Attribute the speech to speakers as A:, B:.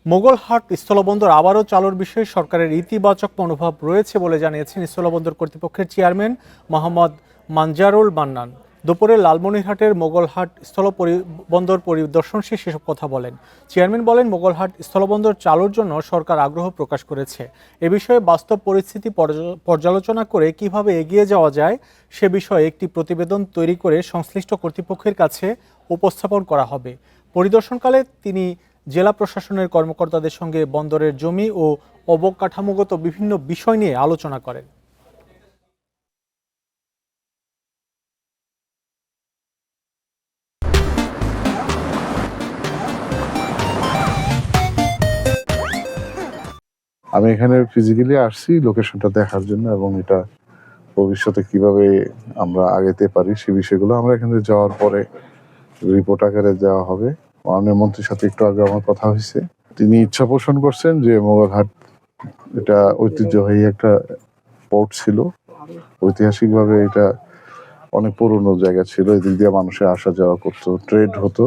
A: মোগলহাট স্থলবন্দর আবারও চালুর বিষয়ে সরকারের ইতিবাচক মনোভাব রয়েছে বলে জানিয়েছেন স্থলবন্দর কর্তৃপক্ষের চেয়ারম্যান মোহাম্মদ মানজারুল মান্নান। দুপুরে লালমনিরহাটের মোগলহাট বন্দর পরিদর্শন শেষে এসব কথা বলেন। চেয়ারম্যান বলেন, মোগলহাট স্থলবন্দর চালুর জন্য সরকার আগ্রহ প্রকাশ করেছে। এ বিষয়ে বাস্তব পরিস্থিতি পর্যালোচনা করে কিভাবে এগিয়ে যাওয়া যায় সে বিষয়ে একটি প্রতিবেদন তৈরি করে সংশ্লিষ্ট কর্তৃপক্ষের কাছে উপস্থাপন করা হবে। পরিদর্শনকালে তিনি জেলা প্রশাসনের কর্মকর্তাদের সঙ্গে বন্দরের জমি ও অবকাঠামোগত বিভিন্ন বিষয় নিয়ে আলোচনা করেন।
B: আমি এখানে ফিজিক্যালি আসছি লোকেশনটা দেখার জন্য, এবং এটা ভবিষ্যতে কিভাবে আমরা আগাতে পারি সে বিষয়গুলো আমরা এখানে যাওয়ার পরে রিপোর্ট আকারে দেওয়া হবে। মাননীয় মন্ত্রীর সাথে একটু আগে আমার কথা হয়েছে, তিনি ইচ্ছা পোষণ করছেন যে মোগলহাট এটা ঐতিহ্যবাহী একটা পোর্ট ছিল, ঐতিহাসিকভাবে এটা অনেক পুরনো জায়গা ছিল, এদিক দিয়ে মানুষের আসা যাওয়া করতো, ট্রেড হতো।